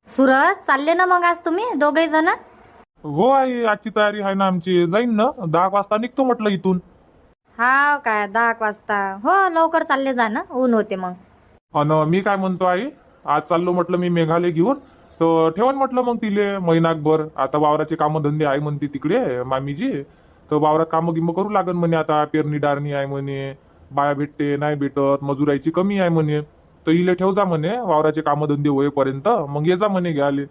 सुरज, चालले ना मग आज तुम्ही दोघे जण? हो आई, आजची तयारी आहे ना आमची. जाईन ना 10 वाजता निघतो म्हटलं इथून. हा काय 10 वाजता? हो, लवकर चालले जा ना, ऊन होते मग. अन मी काय म्हणतो आई, आज चाललो म्हटलं मी मेघालय घेऊन. तर ठेवण म्हटलं मग तिले महिनाभर. आता वावराचे कामं धंदे आहे म्हणते तिकडे मामीजी. तर वावरात कामं गिमं करू लागन म्हणे. आता पेरणी डारणी आहे म्हणे, बाया भेटते नाही भेटत, मजुरायची कमी आहे म्हणे. तर इले ठेव जा म्हणे वावराचे कामं धंदे होईपर्यंत, मग ये जा म्हणे घ्याले.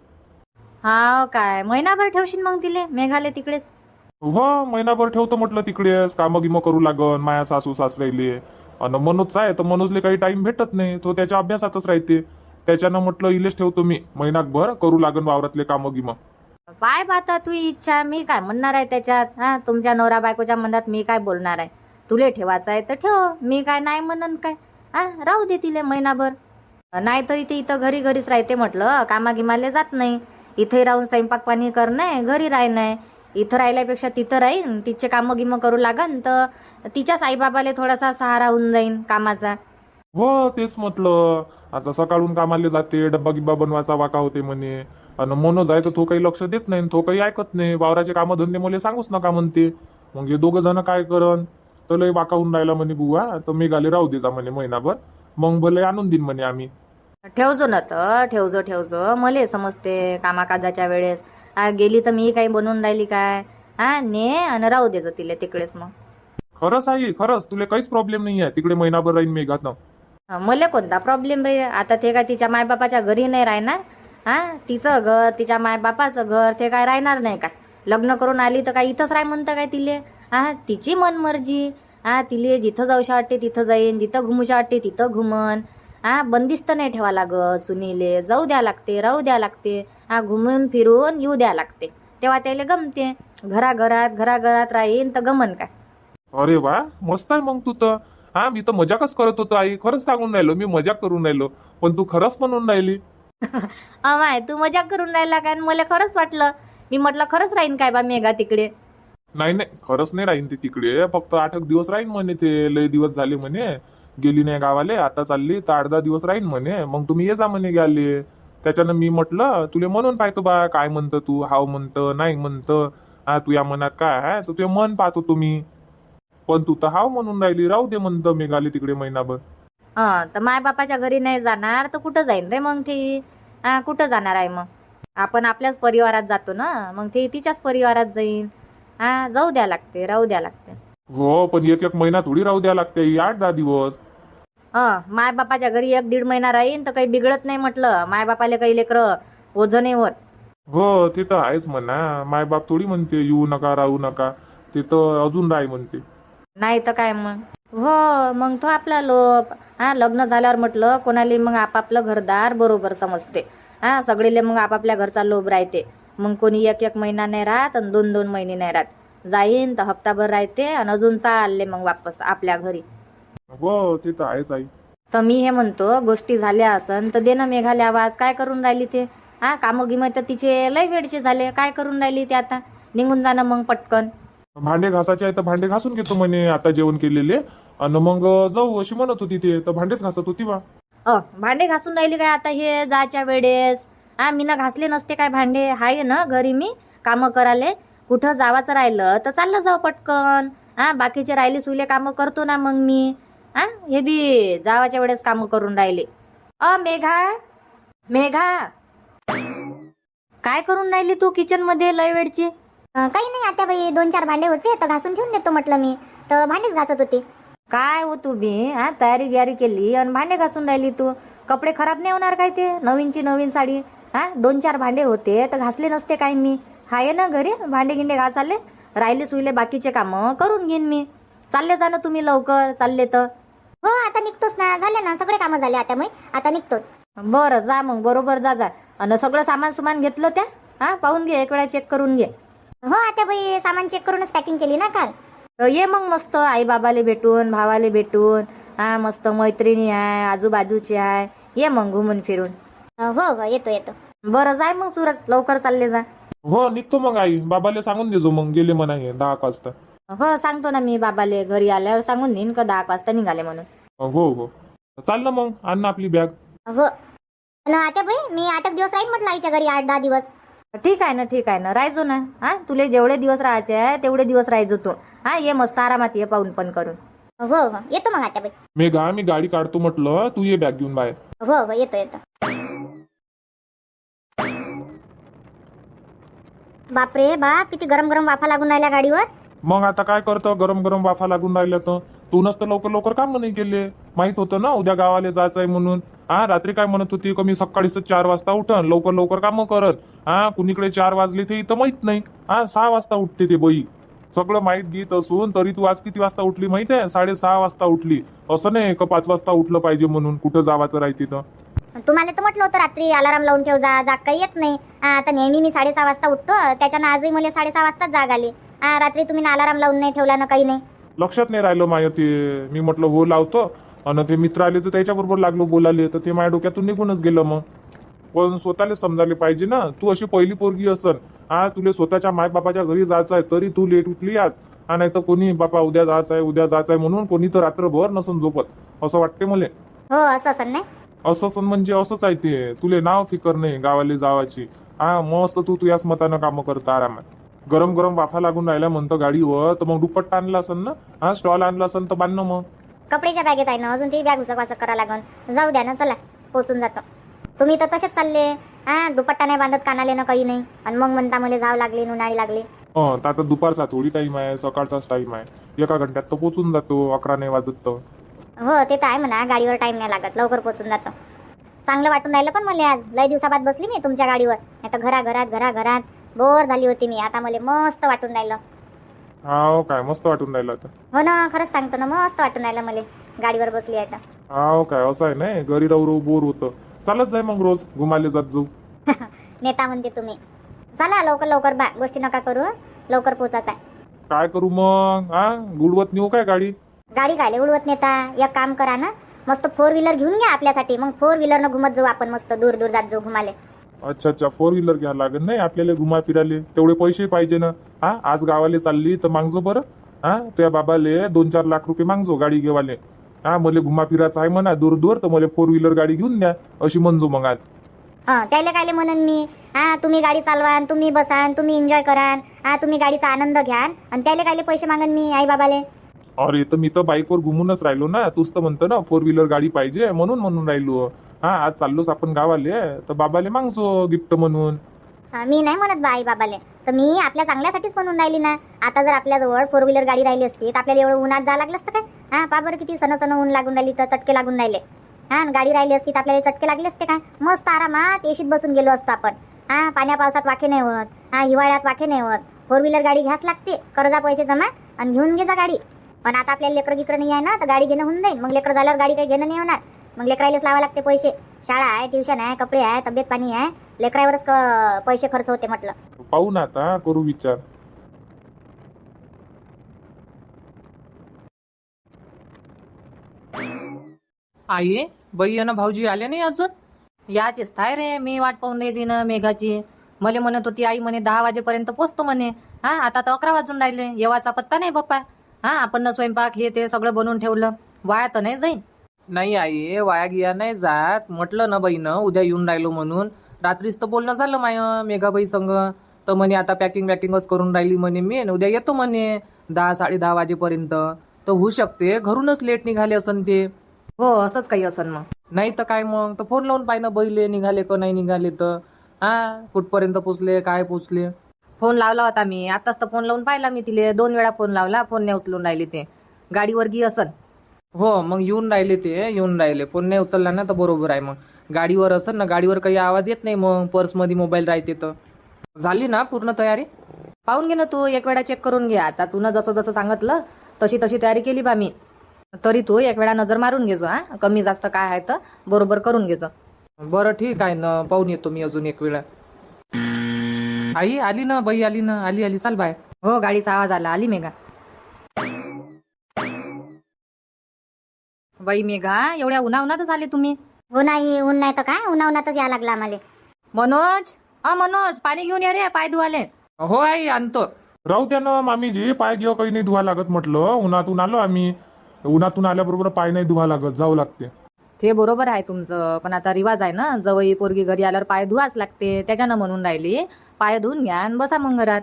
हा काय महिनाभर ठेवशील मग तिले मेघालय तिकडेच? हो, महिनाभर ठेवतो म्हटलं तिकडेच. कामं गिमं करू लागन माया सासू सासऱ्याले. अन मनोजचा आहे तर मनोजले काही टाइम भेटत नाही, तो त्याच्या अभ्यासातच राहते. त्याच्यानं म्हटलं इलेच ठेवतो मी महिनाभर, करू लागन वावरातले कामं गिमं. पाय बाता तू इच्छा, मी काय म्हणणार आहे त्याच्यात? हा, तुमच्या नवरा बायकोच्या मनात मी काय बोलणार आहे? तुले ठेवायचं आहे तर ठेव, मी काय नाही म्हणन काय. हा, राहू दे तिले महिनाभर. नाहीतरी ते इथं घरी घरीच राहते म्हटलं, कामागिमाले जात नाही. इथे राहून स्वयंपाक पाणी करणे, घरी राहणे. इथं राहिल्यापेक्षा तिथं राहीन, तिचे कामं गिमं करू लागन तर तिच्याच आईबाबाले थोडासा सहारा होऊन जाईन कामाचा. हो तेच म्हटलं. आता सकाळून कामाला जाते, डब्बा गिब्बा बनवायचा वाका होते म्हणे. आणि मनोज आहे तर तो काही लक्ष देत नाही, तो काही ऐकत नाही. वावराचे कामं धंदे मला सांगूच नका म्हणते. मग हे दोघं जण काय करन? तर लय वाका होऊन राहिला म्हणे बुवा. तर मेघाले राहू दे जा म्हणे महिनाभर, मग भले आणून देईन म्हणे आम्ही. ठेवजो ना तर ठेवजो, मले समजते कामाकाजाच्या वेळेस. गेली तर मी काही बनवून राहिली काय? हा, ने आणि राहू देजो तिले तिकडेच मग. खरंच आई, खरंच तुला काहीच प्रॉब्लेम नाही आहे तिकडे महिनाभर राहीन मेघात. मले कोणता प्रॉब्लेम रे? आता ते काय तिच्या मायबापाच्या घरी नाही राहणार? हा, तिचं घर, तिच्या मायबापाचं घर, ते काय राहणार नाही का? लग्न करून आली तर काय इथंच राह म्हणतं काय तिले? हा, तिची मनमर्जी. हा, तिले जिथं जाऊशा वाटते तिथं जाईन, जिथं घुमूशा वाटते तिथं घुमन. हा, बंदिस्त नाही ठेवा लागत सुनीले. जाऊ द्या लागते, राहू द्या लागते. हा, घुमून फिरून येऊ द्या लागते, तेव्हा त्याला गमते. घराघरात राहीन तर गमन काय? अरे वा, मस्त आहे मग तू तर. हा, मी तर मजाकच करत होतो आई, खरंच सांगून राहिलो मी, मजाक करून राहिलो. पण तू खरंच म्हणून राहिली. अमाय, तू मजाक करून राहिला काय? मला खरंच वाटलं. मी म्हटलं खरंच राहीन काय बा मेघा तिकडे? नाही नाही, खरंच नाही राहीन ती तिकडे. फक्त 8 दिवस राहीन म्हणे ते. लय दिवस झाले म्हणे गेली नाही गावाले. आता चालली तर 8-10 दिवस राहीन म्हणे. मग तुम्ही ये जा म्हणे घ्याले. त्याच्यानं मी म्हटलं तुले म्हणून पाहतो बा, काय म्हणतं तू, हाव म्हणतं नाही म्हणतं. हा, तुझ्या मनात काय आहे तर तुझे मन पाहतो तुम्ही. पण तू तर हाव म्हणून राहिली, राहू दे म्हणतं मेघाले तिकडे महिनाभर. तर मायबापाच्या घरी नाही जाणार तर कुठं जाईन रे मग ती? हा, कुठं जाणार आहे मग? आपण आपल्याच परिवारात जातो ना, मग ते तिच्याच परिवारात जाईन. हा, जाऊ द्या लागते, राहू द्या लागते. हो, पण एक एक महिना थोडी राहू द्या लागते, 8-10 दिवस. मायबापाच्या घरी 1-1.5 महिना राहीन तर काही बिघडत नाही म्हटलं. मायबापाले काही लेकरं ओझं नाही होत. हो ते तर आहेच म्हणा. मायबाप थोडी म्हणते येऊ नका राहू नका. ते तर अजून राही म्हणते. नाही तर काय मग? हो, मग तो आपला लोप. हा, लग्न झाल्यावर म्हटलं कोणाला मग आपापलं घरदार बरोबर समजते. हा, सगळेले मग आपापल्या घरचा लोभ राहते. मग कोणी 1-1 महिना नाही राहत आणि 2-2 महिने नाही राहत. जाईन तर हप्ताभर राहते आणि अजून चालले मग वापस आपल्या घरी. हो ते तर आहेच आई. तर मी हे म्हणतो, गोष्टी झाल्या असन तर दे ना मेघाले आवाज. काय करून राहिली ते? हा, कामं गिमं तर तिचे लय वेळचे झाले. काय करून राहिली ते आता? निघून जाणं मग पटकन. भांडे घासायचे आहे तर भांडे घासून घेतो म्हणे आता जेवण केलेले. आणि मग जाऊ अशी म्हणत होती ते. तर भांडेच घासत होती बा. भांडे घासून राहिली काय आता हे जायच्या वेळेस? हा, मी ना घासले नसते काय भांडे? हाय ना घरी मी कामं कराले. कुठं जावाचं राहिलं तर चाललं जाऊ पटकन. हा, बाकीचे राहिले सुले कामं करतो ना मग मी. हा, हे बी जावाच्या वेळेस कामं करून राहिले. मेघा, मेघा, काय करून राहिली तू किचन मध्ये लय वेळची? काही नाही आत्याबाई, 2-4 भांडे होते तर घासून ठेवून देतो म्हटलं मी. तर भांडेच घासत होते. काय हो तू बी? हा, तयारी गियारी केली आणि भांडे घासून राहिली तू. कपडे खराब नाही होणार काय ते? नवीनची नवीन साडी. हा, 2-4 भांडे होते तर घासले नसते काय मी? हाय ना घरी भांडे गिंडे घासाले. राहिले सुईले बाकीचे कामं करून घेईन मी. चालले जा ना तुम्ही लवकर, चालले तर. हो, आता निघतोच ना. झाले ना सगळे कामं झाले आत्याबाई, आता निघतोच. बरं, जा मग बरोबर जा. आणि सगळं सामान सुमान घेतलं त्या? हा, पाहून घे, एक वेळा चेक करून घे. हो आत्याबाई, सामान चेक करूनच पॅकिंग केली ना काल. तर ये मग मस्त आई बाबाले भेटून, भावाले भेटून. हा, मस्त मैत्रिणी आहे, आजूबाजूची आहे. ये मग घुमून फिरून. हो येतो. बरं, जाय मग सूरज, लवकर चालले जा. हो निघतो मग आई. बाबाला सांगून देजो मग गेले म्हणा हे 10 वाजता. हो, सांगतो ना मी बाबाले. घरी आल्यावर सांगून देईन का 10 वाजता निघाले म्हणून. हो हो, चाल ना मग, आण ना आपली बॅग. हो. आणि आत्याबाई मी 8 दिवस राहीन म्हटलं आईच्या घरी, 8-10 दिवस. ठीक आहे ना, ठीक आहे ना, राहायचो ना. हा, तुले जेवढे दिवस राहायचे आहे तेवढे दिवस राहायचो तू. हा, ये मस्त आरामात ये, पाहून पण करून. हो हो येतो मग आत्याबाई. मेघा, मी गाडी काढतो म्हटलं, तू ये बॅग घेऊन बाहेर. हो हो येतो येतो. बापरे बाप, किती गरम गरम वाफा लागून राहिल्या गाडीवर. मग आता काय करतं, गरम गरम वाफा लागून राहिल्या तर तू नसतं लवकर लवकर काम नाही केले. माहित होतं ना उद्या गावाला जायचं आहे म्हणून. हा, रात्री काय म्हणत होती कमी सकाळीच 4 वाजता उठन, लवकर लवकर कामं करत. हा, कुणीकडे 4 वाजले ते इथं माहित नाही. हा, 6 वाजता उठते ते बाई. सगळं माहित गीत असून तरी तू आज किती वाजता उठली माहित आहे? 6:30 वाजता उठली. असं नाही का 5 वाजता उठलं पाहिजे म्हणून कुठं जावाचं राहते तर. तुम्हाला तर म्हटलं होतं रात्री अलाराम लावून ठेव, जा जाग काही येत नाही. आता नेहमी मी 6:30 वाजता उठतो, त्याच्यानं आजही मला 6:30 वाजताच जाग आली. रात्री तुम्ही अलाराम लावून नाही ठेवला ना, काही नाही. लक्षात नाही राहिलं माय ते. मी म्हटलं हो लावतो, आणि ते मित्र आले तर त्याच्याबरोबर लागलो बोलाले, तर ते माझ्या डोक्यातून निघूनच गेलं. मग पण स्वतःला समजायला पाहिजे ना, तू अशी पहिली पोरगी असन. हा, तुला स्वतःच्या मायबापाच्या घरी जायचं आहे तरी तू लेट उठली आज. हा, नाही तर कोणी बापा उद्या जायचं आहे उद्या जायचं आहे म्हणून कोणी तर रात्रभर नसन झोपत, असं वाटते मला. हो असं असं नाही. असं म्हणजे असंच आहे ते. तुले नाव फिकर नाही गावाला जावाची. हा, मस्त तू तुझ्याच मतानं कामं करता आरामात. गरम गरम वाफा लागून राहिल्या म्हणतं गाडीवर, तर मग दुपट्टा आणला असन ना. हा, स्टॉल आणला असन तर बांधणं मग. कपड्याच्या बॅगेत आहे ना, अजून ती बॅग उसक वासक करा लागन. जाऊ द्या ना, चला पोचून जातो. तुम्ही तर तसेच चालले. दुपट्टा नाही बांधत कानाले ना, काही नाही. आणि मग म्हणता मला जाव लागली, उन्हाळी लागली. तर आता दुपारचा थोडी टाइम आहे, सकाळचाच टाइम आहे. 1 घंट्यात तर पोचून जातो, 11 नाही वाजत तर. हो ते तर आहे म्हणा, गाडीवर टाइम नाही लागत, लवकर पोचून जातो. चांगलं वाटून राहिलं पण मला आज. लय दिवसाबाद बसली मी तुमच्या गाडीवर. नाही तर घराघरात बोर झाली होती मी. आता मला मस्त वाटून राहिलं. हाव काय, मस्त वाटून राहिलं आता. हो ना, खरंच सांगतो ना, मस्त वाटून राहिलं मला गाडीवर बसली आहे तर. हाव काय, असं आहे नाही, घरी राहू बोर होतं. चालत जाय मग रोज घुमाले जात जाऊ. नेता म्हणते तुम्ही. चला लवकर लवकर बा, गोष्टी नका करू, लवकर पोचायचं आहे. काय करू मग? गुडवत नेऊ काय गाडी? गाडी कायले उडवत नेता? एक काम करा ना, मस्त 4 व्हीलर घेऊन घ्या आपल्यासाठी. मग 4 व्हीलरनं घुमत जाऊ आपण, मस्त दूर दूर जात जाऊ घुमाले. अच्छा 4 व्हीलर घ्यायला लागेल नाही आपल्याला घुमा फिराले, तेवढे पैसे पाहिजे ना. आज गावाले चालली तर मागजो बरं. त्या बाबाले 2-4 लाख रुपये मागजो गाडी घेवाले. मला घुमा फिरायचं आहे म्हणा दूर दूर, तर मला 4 व्हीलर गाडी घेऊन द्या अशी म्हणजो मग आज. त्याला कायले म्हणन मी. तुम्ही गाडी चालवान, तुम्ही बसान, तुम्ही एन्जॉय करान, तुम्ही गाडीचा आनंद घ्यान, आणि त्याला कायले पैसे मागन मी आई बाबाले. अरे तर मी तर बाईकवर घुमूनच राहिलो ना. तूच तर म्हणतो ना 4 व्हीलर गाडी पाहिजे म्हणून राहिलो. आज चाललोच आपण गावाले, तर बाबाले मागजो गिफ्ट म्हणून. मी नाही म्हणत बा आई बाबाले, तर मी आपल्या चांगल्यासाठीच म्हणून राहिली ना. आता जर आपल्याजवळ 4 व्हीलर गाडी राहिली असती तर आपल्याला एवढं उन्हात जावं लागलं असतं काय? पा बरं किती सण ऊन लागून राहिली, तर चटके लागून राहिले. गाडी राहिली असती तर आपल्याला चटके लागले असते का? मस्त आरामात एशीत बसून गेलो असतो आपण. पाण्या पावसात वाखे नाही होत, हिवाळ्यात वाखे नाही होत. 4 व्हीलर गाडी घ्यास लागते, कर्जा पैसे जमा आणि घेऊन घे जा गाडी. पण आता आपल्याला लेकरं गिकरं नाही आहे ना, तर गाडी घेणं होऊन जाईल. मग लेकरं झाल्यावर गाडी काही घेणं नाही होणार. मग लेकरायलाच लावा लागते पैसे. शाळा आहे, ट्युशन आहे, कपडे आहे, तब्येत पाणी आहे, लेकरावरच पैसे खर्च होते म्हटलं. पाहू ना आता, करू विचार. आई बाई आणि भाऊजी आले नाही अजून? याचीच थाय रे, मी वाट पाहून राहिली ना मेघाची. मले म्हणत होती आई म्हणे 10 वाजेपर्यंत पोचतो म्हणे. आता तर 11 वाजून राहिले, येवाचा पत्ता नाही बाप्पा. आपण स्वयंपाक हे ते सगळं बनवून ठेवलं, वाया तर नाही जाईन. नाही आई, वाया गिया नाही जात. म्हटलं ना बाईनं उद्या येऊन राहिलो म्हणून. रात्रीच तर बोलणं झालं माय मेघाबाई संग. तर म्हणे आता पॅकिंगच करून राहिली म्हणे मी, आणि उद्या येतो म्हणे 10-10:30 वाजेपर्यंत. तर होऊ शकते घरूनच लेट निघाले असन ते. हो असंच काही असन मग. नाही तर काय मग, तर फोन लावून पाहिजे बैले निघाले का नाही निघाले तर. कुठपर्यंत पोचले काय पोचले. फोन लावला होता मी आताच, तर फोन लावून पाहिला मी तिले. 2 वेळा फोन लावला, फोन नाही उचलून राहिली. ते गाडीवर गी असन. हो मग येऊन राहिले. फोन नाही उचलला ना तर बरोबर आहे. मग गाडीवर असेल ना, गाडीवर काही आवाज येत नाही. मग पर्समध्ये मोबाईल राहते. तर झाली ना पूर्ण तयारी? पाहून घे ना तू, एक वेळा चेक करून घे. आता तू जसं सांगितलं तशी तयारी केली बा मी. तरी तू एक वेळा नजर मारून घेजो. कमी जास्त काय आहे तर बरोबर करून घेजो. बरं ठीक आहे ना, पाहून येतो मी अजून एक वेळा. आई आली ना, बाई आली ना, आली चाल बाय. हो गाडीचा आवाज आला, आली मेघा. बाई मेघा, एवढ्या उन्हातच आले तुम्ही? हो नाही, ऊन नाही तर काय, उन्हातच या लागला आम्हाला. मनोज पाणी घेऊन ये रे, पाय धुवाले. हो आई आणतो. राहू द्या ना मामीजी, पाय घेऊ काही नाही धुवा लागत म्हटलं. उन्हातून आलो आम्ही. उन्हातून आल्याबरोबर पाय नाही धुवा लागत, जाऊ लागते. ते बरोबर आहे तुमचं, पण आता रिवाज आहे ना, जवळ पोरगी घरी आल्यावर पाय धुवाच लागते, त्याच्यानं म्हणून राहिली पाय धुवून घ्या आणि बसा मग घरात.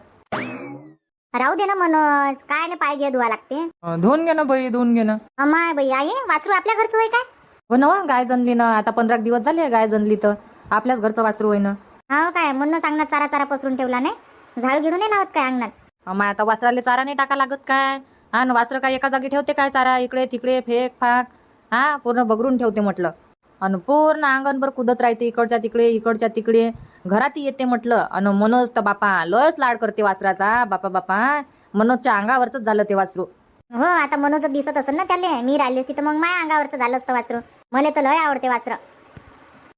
राहू दे ना मनोज, काय पाय घे धुवा लागते. धुवून घे ना बाई, धुवून घे ना. अमाय बाई आई, वासरू आपल्या घरचं होय काय? हो ना, गाय जनली ना, आता 15 दिवस झाले गाय जनली, तर आपल्याच घरचं वासरू होय ना. हो काय, म्हणून सांगणार चारा चारा पसरून ठेवला नाही, झाड गिडून नाही लावत काय अंगणात? मग आता वासराले चारा नाही टाका लागत काय? हा, न वासरं काय एका जागी ठेवते काय चारा? इकडे तिकडे फेक फाक, हा पूर्ण बगरून ठेवते म्हटलं. आणि पूर्ण अंगणभर कुदत राहते, इकडच्या तिकडे इकडच्या तिकडे, घरातही येते म्हटलं. आणि मनोज तर बापा लयच लाड करते वासराचा, बापा बापा मनोजच्या अंगावरच झालं ते वासरू. हो, आता मनोज दिसत असेल ना त्याले, मी राहिली असती तर मग माझ्या अंगावरचं झालं असतं वासरू. मला तर लय आवडते वासरं.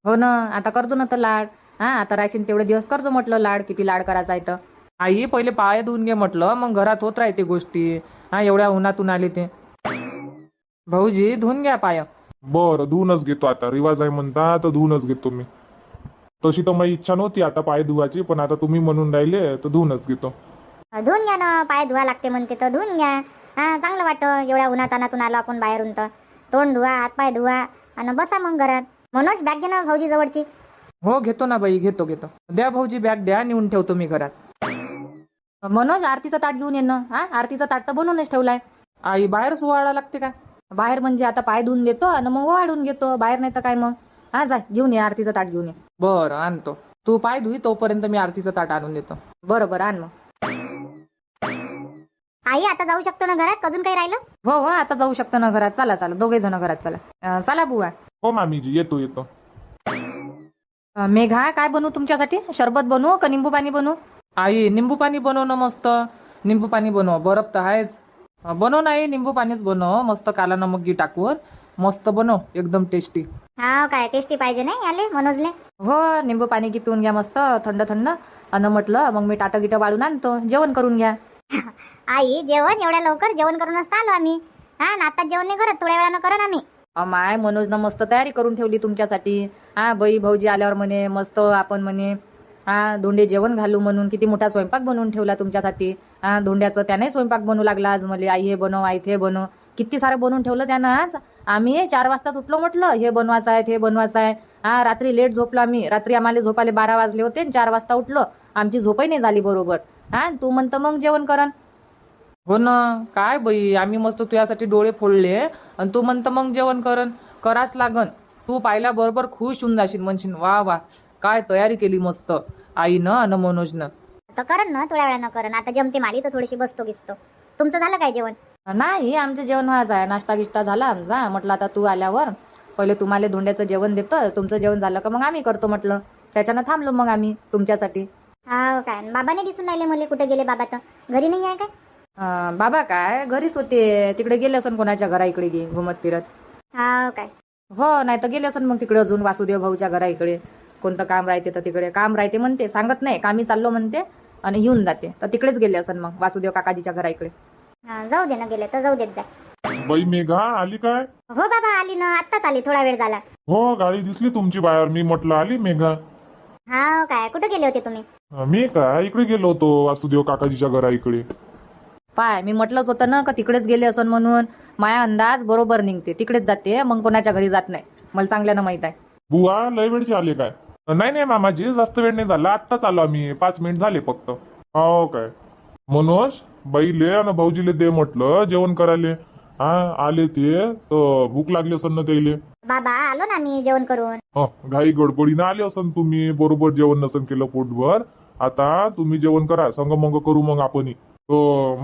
हो ना, आता करतो ना तर लाड. हा, आता राशीन तेवढे दिवस करतो म्हटलं लाड, किती लाड करायचा आहे तर. आई पहिले पाय धुवून घे म्हटलं, मग घरात होत राहते गोष्टी. हा, एवढ्या उन्हातून आले ते. भाऊजी धुवून घ्या पाय. बरं, धुवूनच घेतो आता. रिवाज आहे म्हणता तर धुवूनच घेतो मी. तशी तर माझी इच्छा नव्हती आता पाय धुवायची, पण आता तुम्ही म्हणून राहिले तर धुवूनच घेतो. धुवून घ्या ना, पाय धुवा लागते म्हणते तर धुवून घ्या. हा, चांगलं वाटतं एवढ्या उन्हातानातून आलो आपण बाहेरून, तर तोंड धुवा, हात पाय धुवा आणि बसा मग घरात. मनोज बॅग घे ना भाऊजी जवळची. हो घेतो ना बाई, घेतो घेतो. द्या भाऊजी बॅग द्या, नेऊन ठेवतो मी घरात. मनोज आरतीचं ताट घेऊन ये ना. हा, आरतीचं ताट तर बनवूनच ठेवलाय. आई बाहेर सुवाळा लागते काय? बाहेर म्हणजे आता पाय धुवून देतो आणि मग वाढून घेतो, बाहेर नाही तर काय मग. हा, जा घेऊन ये आरतीचं ताट घेऊन ये. बरं आणतो. तू पाय धुई तोपर्यंत मी आरतीचं ताट आणून देतो. बरोबर आण मग. आई आता जाऊ शकतो ना घरात? अजून काही राहिलं? हो हो, आता जाऊ शकतो ना घरात. चला चला, दोघे जण घरात चला. चला बुवा. हो मामीजी, येतो येतो. मेघा, काय बनवू तुमच्यासाठी? शरबत बनवू का निंबू पाणी बनवू? आई निंबू पाणी बनव ना मस्त. निंबू पाणी बनव, बरफ तर आहेच. बनव नाही, निंबू पाणीच बनव मस्त, काला नमक घी टाकून मस्त बनव, एकदम टेस्टी. हा काय, टेस्टी पाहिजे नाही आले मनोजले? हो, निंबू पाणी की पिऊन घ्या मस्त थंड थंड. अन म्हटलं मग मी टाटं गिटं वाढून आणतो, जेवण करून घ्या. आई जेवण एवढ्या लवकर? जेवण करूनच तर आलो आम्ही. हा, ना आता जेवण नाही करत, थोड्या वेळानं करत आम्ही. माय मनोजनं मस्त तयारी करून ठेवली तुमच्यासाठी. हा, बाई भाऊजी आल्यावर म्हणे मस्त आपण म्हणे हा धोंडे जेवण घालू म्हणून किती मोठा स्वयंपाक बनवून ठेवला तुमच्यासाठी. हा, धोंड्याचं त्याने स्वयंपाक बनवू लागला आज मला. आई हे बनव, आई ते बनव, किती सारं बनवून ठेवलं त्यानं आज. आम्ही 4 वाजता उठलो म्हटलं, हे बनवायचं आहे ते बनवायचं आहे. हा, रात्री लेट झोपलो आम्ही. रात्री आम्हाला झोपाले 12 वाजले होते, 4 वाजता उठलो. आमची झोपही नाही झाली बरोबर. हा, तू म्हणतं मग जेवण करन. हो ना, काय बाई, आम्ही मस्त तुझ्यासाठी डोळे फोडले आणि तू म्हणतं मग जेवण कराच लागन. तू पाहिल्या बरोबर खुश होऊन जाशील, म्हणशील वा वा काय तयारी केली मस्त आईनं आणि मनोजनं. तर करन ना, थोड्या वेळानं करन. आता जमते माली तर थोडीशी बसतो गिसतो. तुमचं झालं काय जेवण? नाही, आमचं जेवण व्हायचं आहे. नाश्ता गिष्टा झाला आमचा. म्हटलं आता तू आल्यावर पहिले तुम्हाला धोंड्याचं जेवण देतं, तुमचं जेवण झालं का मग आम्ही करतो म्हटलं. त्याच्यानं थांबलो मग आम्ही तुमच्यासाठी. हा काय, बाबा नाही दिसून राहिले मला. कुठे गेले बाबा? तर घरी नाही आहे काय? बाबा काय घरीच होते, तिकडे गेले असन कोणाच्या घरा इकडे घुमत फिरत. हा काय, हो, नाही तर गेले असन मग तिकडे अजून वासुदेव भाऊच्या घरा इकडे. कोणतं काम राहते तर तिकडे काम राहते म्हणते, सांगत नाही कामी चाललो म्हणते आणि येऊन जाते. तर तिकडेच गेले असन मग वासुदेव काकाजीच्या घरा इकडे. जाऊ दे ना, गेले तर जाऊ देत जा. बाई मेघा आली काय? हो बाबा आली ना, आत्ताच आली, थोडा वेळ झाला. हो, गाडी दिसली तुमची बाहेर, मी म्हटलं आली मेघा. हा काय, कुठे गेले होते तुम्ही? मी काय इकडे गेलो होतो वासुदेव काकाजीच्या घरा इकडे. पाय, मी म्हटलंच होतं ना का तिकडेच गेले असन म्हणून. माया अंदाज बरोबर निघते, तिकडेच जाते, मग कोणाच्या घरी जात नाही. मला चांगल्यानं माहित आहे. बुवा लय वेळचे आले काय? नाही नाही मामाजी, जास्त वेळ नाही झाला, आत्ताच आलो आम्ही, 5 मिनिट झाले फक्त. हो काय, मनोज बाईले आणि भाऊजीले दे म्हटलं जेवण करायले. हा, आले ते तर भूक लागली असन ना त्याले. बाबा आलो ना मी जेवण करून. घाई गडबडीनं आले असन तुम्ही, बरोबर जेवण नसन केलं पोटभर. आता तुम्ही जेवण करा, संग मंग करू मग आपणही.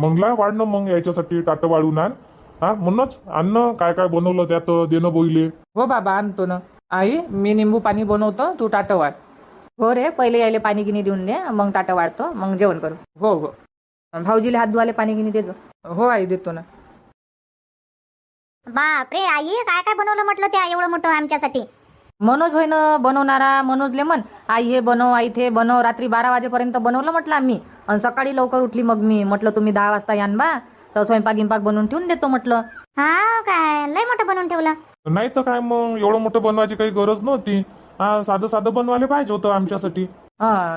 मंगला वाढणं मग याच्यासाठी टाटं वाढून आण. हा, म्हणूनच अन्न काय काय बनवलं त्यात देणं बोईले. हो बाबा आणतो ना. आई मी निंबू पाणी बनवतो, तू टाटं वाढ. हो रे, पहिले यायले पाणी गिनी देऊन दे, मग टाटा वाढतो, मग जेवण करू. हो हो भाऊजीला हात धुवाले पाणी गिनी देजो. हो आई देतो ना. बापरे आई, काय काय बनवलं म्हटलं त्या एवढं मोठं आमच्यासाठी? मनोज होय ना बनवणारा, मनोजले म्हण आई हे बनव, आई ते बनव. रात्री 12 वाजेपर्यंत बनवलं म्हटलं आम्ही. आणि सकाळी लवकर उठली मग मी म्हटलं तुम्ही 10 वाजता यान बा, तर स्वयंपाक गिंपाक बनवून ठेवून देतो म्हटलं. हा काय, लय मोठं बनवून ठेवलं. नाही तर काय, मग एवढं मोठं बनवायची काही गरज नव्हती. हा, साधं साधं बनवायला पाहिजे होतं आमच्यासाठी.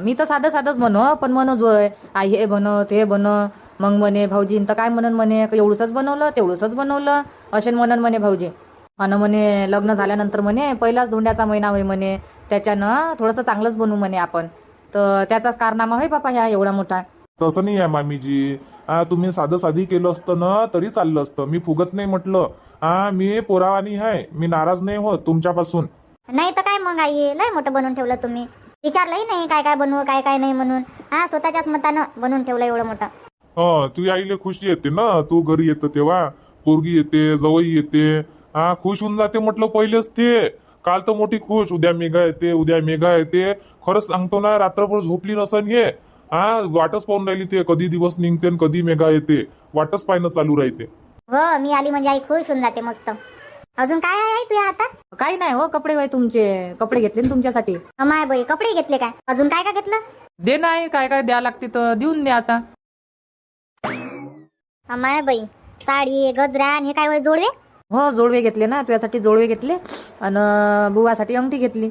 मी तर साधं साधंच बनव, पण मनोज होय आई हे बनव ते बनव. मग म्हणे भाऊजी तर काय म्हणन म्हणे, एवढंच बनवलं तेवढंच बनवलं असे म्हणन म्हणे भाऊजी. आणि म्हणे लग्न झाल्यानंतर म्हणे पहिलाच धोंड्याचा महिना होय म्हणे, त्याच्यानं थोडंसं चांगलंच बनवू म्हणे आपण. तर त्याचाच कारनामा होय बापा ह्या एवढा मोठा. तसं नाही आहे मामीजी. तुम्ही साधं साधी केलं असतं ना तरी चाललं असतं. मी फुगत नाही म्हटलं. मी पोरावानी आहे, मी नाराज नाही होत तुमच्यापासून. नाही तर काय मग आई, लय मोठं बनवून ठेवलं तुम्ही. विचारलंही नाही काय काय बनवू काय काय नाही म्हणून. स्वतःच्याच मतानं बनवून ठेवलं एवढं मोठं. तू आईले खुश येते ना, तू घरी येतं तेव्हा. पोरगी येते, जवई येते, खुश होऊन जाते म्हटलं पहिलेच ते. काल तर मोठी खुश, उद्या मेघा येते, उद्या मेघा येते. खरंच सांगतो ना, रात्रभर झोपली नसन हे. वाटच पाहून राहिली ते, कधी दिवस निघते आणि कधी मेघा येते. वाटच पाहणं चालू राहते. हो, मी आली म्हणजे आई खुश होऊन जाते मस्त. अजून काय आहे तुझ्या हातात? काही नाही हो, कपडे होय तुमचे. कपडे घेतले ना तुमच्यासाठी. अमाय बाई, कपडे घेतले काय? अजून काय काय घेतलं? दे नाही, काय काय द्या लागते तर देऊन दे आता. अमाय बाई, साडी, गजरा आणि हे काय होय जोडवे? हो, जोडवे घेतले ना तुझ्यासाठी, जोडवे घेतले. आणि बुवासाठी अंगठी घेतली.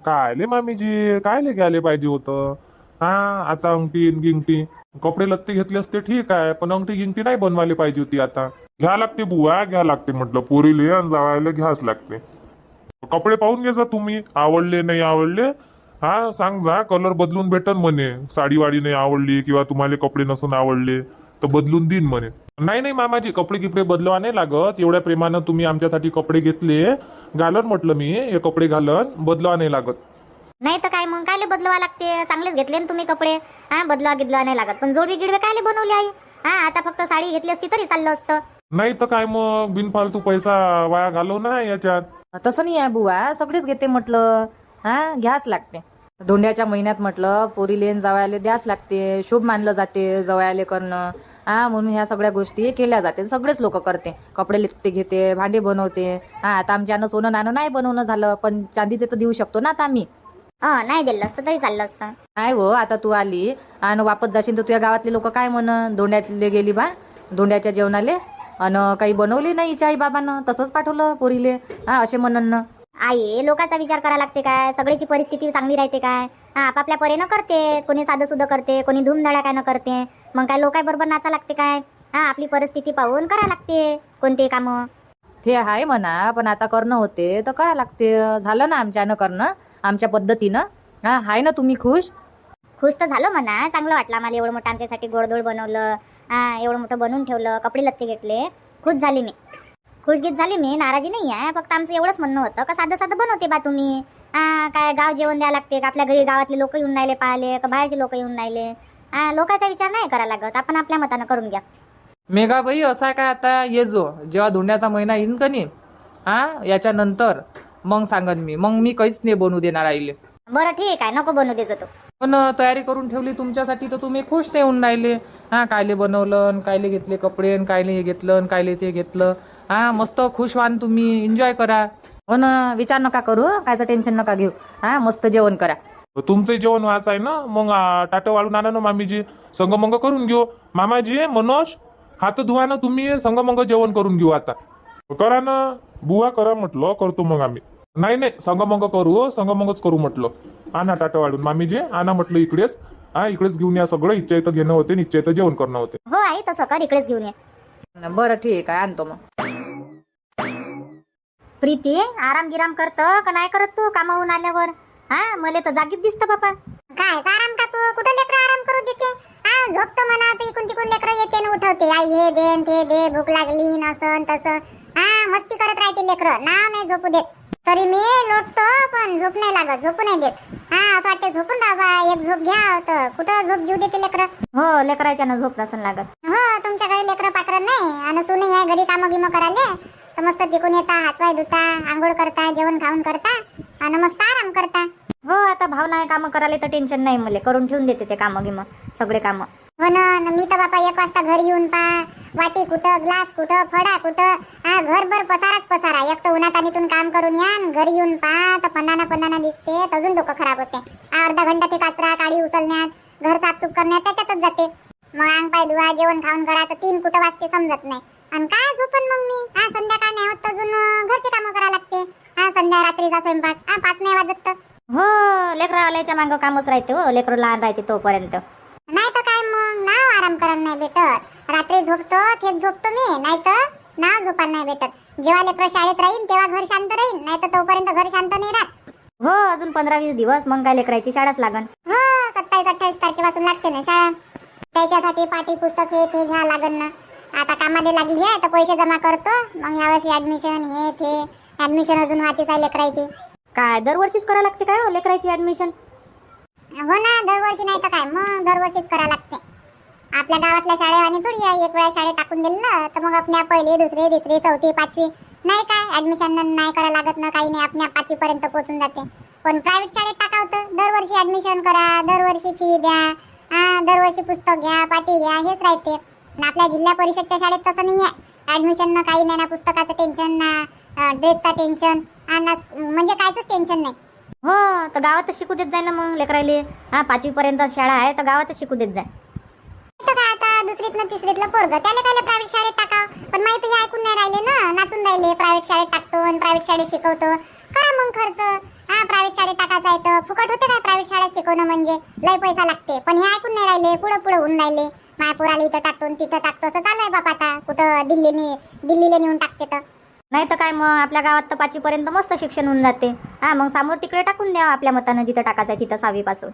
कायले मामीजी, कायले घ्यायला पाहिजे होतं. आता अंगठी गिंगटी, कपडे लत्ते घेतले असते ठीक आहे, पण अंगठी गिंगटी नाही बनवायला पाहिजे होती. आता घ्या लागते बुवा, घ्या लागते म्हटलं. पोरीले आणि जावायला घ्याच लागते. कपडे पाहून घे जा तुम्ही, आवडले नाही आवडले. सांग जा, कलर बदलून भेटन म्हणे. साडीवाडी नाही आवडली किंवा तुम्हाला कपडे नसून आवडले तर बदलून देईन म्हणे. नाही नाही मामाजी, कपडे गिपडे बदलवा नाही लागत. एवढ्या प्रेमानं तुम्ही आमच्यासाठी कपडे घेतले, घालन म्हटलं मी. हे कपडे घालन, बदलवा नाही लागत. नाही तर काय मग, कायले बदलवा लागते? चांगलेच घेतले ना तुम्ही कपडे. बदलवा गिदलवा नाही लागत. पण जोडवी गिडवे कायले बनवले आई? आता फक्त साडी घेतली असती तरी चाललं असतं. नाही तर काय मग, बिनफालतू पैसा वाया घालव ना याच्यात. तसं नाही आहे बुवा, सगळेच घेते म्हटलं. घ्याच लागते. धोंड्याच्या महिन्यात म्हटलं पोरीलेन जावयाले द्यास लागते. शुभ मानलं जाते जवयाले करणं. म्हणून ह्या सगळ्या गोष्टी केल्या जाते. सगळेच लोक करते. कपडे लिखते घेते, भांडे बनवते. आता आमच्यानं सोनं नाणं नाही बनवणं झालं, पण चांदीचे तर देऊ शकतो ना आता आम्ही. नाही दिलं असतं तरी चाललं असतं. काय हो, आता तू आली आणि वापस जाशील तर तुझ्या गावातले लोक काय म्हण, धोंड्यातले गेली बा धोंड्याच्या जेवणाले आणि काही बनवली नाही हिच्या आई बाबानं, तसंच पाठवलं पोरीले. असे म्हणन ना. आई, लोकांचा विचार करायला लागते काय? सगळ्याची परिस्थिती चांगली राहते काय? आपापल्या परीनं करते. कोणी साधं सुद्धा करते, कोणी धूमधडाक्यानं करते. मग काय लोकांबरोबर नाचा लागते काय? आपली परिस्थिती पाहून करायला लागते कोणते कामं. ते आहे म्हणा, पण आता करणं होते तर करा लागते. झालं ना आमच्यानं करणं, आमच्या पद्धतीनं. आहे ना तुम्ही खुश? खुश तर झालं म्हणा, चांगलं वाटलं आम्हाला. एवढं मोठं आमच्यासाठी गोडधोड बनवलं, एवढं मोठं बनवून ठेवलं, कपडे लत्ते घेतले. खुश झाली मी, खुशगीत झाली मी. नाराजी नाही आहे. फक्त आमचं एवढंच म्हणणं होतं का साधं साधं बनवते बा तुम्ही. काय गाव जेवण द्यावं लागते का? आपल्या घरी गावातले लोक येऊन राहिले पाहिले का बाहेरचे लोक येऊन राहिले? लोकांचा विचार नाही करायला लागत. आपण आपल्या मतानं करून घ्या. मेघाबाई, असा काय आता ये जो जेव्हा धोंड्याचा महिना येईन का नाही, याच्यानंतर मग सांगन मी. मग मी काहीच नाही बनवू देणार आईले. बरं ठीक आहे, नको बनवू देतो. पण तयारी करून ठेवली तुमच्यासाठी तर तुम्ही खुश नाही होऊन राहिले. कायले बनवलं, कायले घेतले कपडे, कायले हे घेतलं, कायले ते घेतलं. मस्त खुश व्हान तुम्ही, एन्जॉय करा. हो ना, विचार नका करू, कायचं टेन्शन नका घेऊ. मस्त जेवण करा. तुमचं जेवण व्हायचं आहे ना, मग टाटं वाढून आणा ना मामीजी. संगमंग करून घेऊ. मामाजी, मनोज, हात धुवा ना तुम्ही. संगमंग जेवण करून घेऊ. आता करा ना बुवा, करा म्हटलं. करतो मग आम्ही. नाही नाही, संगमंग करू, संगमंगच करू म्हटलं. आणा टाटं वाढून मामीजी, आणा म्हटलं इकडेच. इकडेच घेऊन या सगळं. इच्छा इथं घेणं होते, निश्चय इथं जेवण करणं होते. हो आई, तसं कर, इकडेच घेऊन ये. बरं ठीक आहे, आणतो मग. प्रीती, आराम गिराम करतं का नाही करत तू कामावून आल्यावर? मला तर जागीच दिसतं बापा. काय आराम का तू? कुठं लेकरं आराम करू देते? झोपतो म्हणा, तर इकून तिकून लेकरं येते ना उठवते. आई हे दे ते दे, भूक लागली नसन तसं. मस्ती करत राहते लेकरं, नाव नाही झोपू देत. तरी मी लोटतो पण झोप नाही लागत, झोपू नाही देत. असं वाटते झोपून राहा, एक झोप घ्या. तर कुठं झोप घेऊ देते लेकरं? हो, लेकराच्या झोप नसन लागत. हो, तुमच्या घरी लेकरं पाकरं नाही आणि सुनी आहे घरी कामं गिमं करायला, तर मस्त तिकून येता, हातपाय धुता, आंघोळ करता, जेवण खाऊन करता आणि मस्त आराम करता. हो, आता भावना आहे कामं करायला तर टेन्शन नाही. मला करून ठेवून देते ते कामं गिमं, सगळे कामं. हो ना, मी तर बापा 1 वाजता घरी येऊन वाटी कुठं, ग्लास कुठं, फडा कुठं, घरभर पसाराच पसारा. एक तर उन्हात आणीतून काम करून या, घरी येऊन तर पन्नाना दिसते, तर अजून डोकं खराब होते. अर्धा घंटा ते कचरा काढी उचलण्यात, घर साफसूफ करण्यात त्याच्यातच जाते. मग अंग पाय धुवा, जेवण खाऊन करा, तर 3 कुठं वाजते समजत नाही. आणि काय झोपन मग मी? संध्याकाळ नाही होत अजून घरचे कामं करा लागते. संध्या रात्रीचा स्वयंपाक 5 नाही वाजत तर. हो, लेकरा आल्याच्या मागं कामच राहते. हो, लेकरं लहान राहते तोपर्यंत. नाही तर काय मग, नाव आराम करायला नाही भेटत. रात्री झोपतो तेच झोपतो मी, नाही तर ना झोपायला नाही भेटत. जेव्हा लेकरं शाळेत राहीन तेव्हा घर शांत राहीन, नाही तर तोपर्यंत घर शांत नाही राहत. हो अजून 15-20 दिवस मग काय लेकरायची शाळाच लागन. हो 27-28 तारखेपासून लागते ना शाळा. त्याच्यासाठी पाठी पुस्तक हे ते घ्या लागन ना. आता कामाला लागली आहे तर पैसे जमा करतो, मग यावर्षी ऍडमिशन हे ते. ऍडमिशन अजून व्हायचीच आहे लेकरायची. काय दरवर्षीच करावं लागते काय हो लेकरायची ऍडमिशन? हो ना, दरवर्षी नाही तर काय, मग दरवर्षीच करा लागते. आपल्या गावातल्या शाळेवानी थोडी आहे, एक वेळा शाळेत टाकून दिलं तर मग आपल्या पहिली दुसरी तिसरी चौथी पाचवी नाही काय ऍडमिशन नाही करा लागत ना, काही नाही, आपल्या 5वी पर्यंत पोहोचून जाते. पण प्रायव्हेट शाळेत टाकावतं, दरवर्षी ऍडमिशन करा, दरवर्षी फी द्या, दरवर्षी पुस्तक घ्या, पाटी घ्या, हेच राहते. आणि आपल्या जिल्हा परिषदच्या शाळेत तसं नाही आहे. ऍडमिशन ना काही नाही ना, पुस्तकाचं टेन्शन ना, ड्रेसचं टेन्शन म्हणजे कायच टेन्शन नाही. हो तर गावातच शिकू देत जाय ना मग लेकरायले. 5वी पर्यंत शाळा आहे तर गावातच शिकू देत जाय. तर काय आता दुसरीतनं तिसरीतलं पोरगं त्याला काय प्रायव्हेट शाळेत टाकाव. पण माहिती हे ऐकून नाही राहिले ना, नाचून राहिले प्रायव्हेट शाळेत टाकतो आणि प्रायव्हेट शाळेत शिकवतो. करा मग खर्च. प्रायव्हेट शाळेत टाकायचा आहे तर फुकट होते काय प्रायव्हेट शाळेत शिकवणं, म्हणजे लय पैसा लागते. पण हे ऐकून नाही राहिले, पुढं पुढं होऊन राहिले. मायापुराला इथं टाकतो आणि तिथं टाकतो असं चालू आहे बापा. आता कुठं दिल्लीला नेऊन टाकते तर नाही तर काय, मग आपल्या गावात तर 5वी पर्यंत मस्त शिक्षण होऊन जाते. मग समोर तिकडे टाकून द्या आपल्या मतानं, जिथं टाकायचं आहे तिथं 6वी पासून.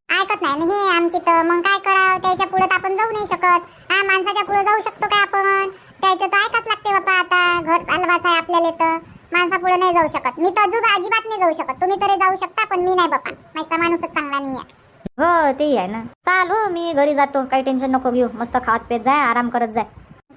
ऐकत नाही ना हे आमची, तर मग काय करावं. त्याच्या पुढे तर आपण जाऊ नाही शकत. माणसाच्या पुढे जाऊ शकतो काय आपण? त्याचं तर ऐकाच लागते बापा. आता घर चालवायचं आहे आपल्याला, तर माणसा पुढे नाही जाऊ शकत. मी तर अजिबात नाही जाऊ शकत. तुम्ही तरी जाऊ शकता पण मी नाही बापा. माझा माणूसच चांगला नाही आहे. हो तेही आहे ना. चाल हो, मी घरी जातो, काही टेन्शन नको घेऊ. मस्त खात पेत जाय, आराम करत जाय.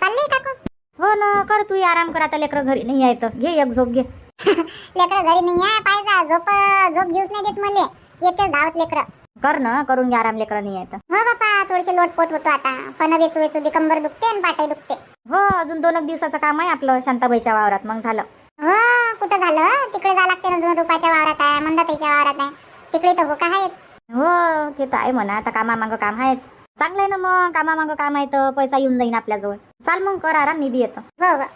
चालले काकू? हो ना, कर तू आराम कर. आता लेकरं घरी नाही आहे तर घे एक झोप घे. लेकरं घरी नाही आहे पाहिजे, झोप घेऊच नाही देत मला. येते धावत लेकरं. कर ना, करून घे आराम, लेकरं नाही आहे तर. हो बापा, थोडीशी लोटपोट होतो आता. पण वेचू कंबर दुखते आणि पाठही दुखते. हो अजून 2 दिवसाचं काम आहे आपलं शांताबाईच्या वावरात, मग झालं. हो कुठं झालं, तिकडे जा लागते ना. 2 रुपयाच्या वावरात आहे, मंदाताईच्या वावरात आहे, तिकडे तर हो का आहेत. हो ते तर आहे म्हणा. आता कामामागं काम आहेच. चांगलं आहे ना मग, कामामागं काम आहे तर पैसा येऊन जाईन आपल्याजवळ. चाल मग कर आराम, मी बी येतो. हो हो.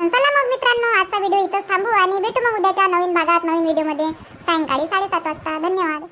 चला मग मित्रांनो, आजचा व्हिडिओ इथंच थांबू आणि भेटू मग उद्याच्या नवीन भागात नवीन व्हिडिओमध्ये सायंकाळी 7:30 वाजता. धन्यवाद.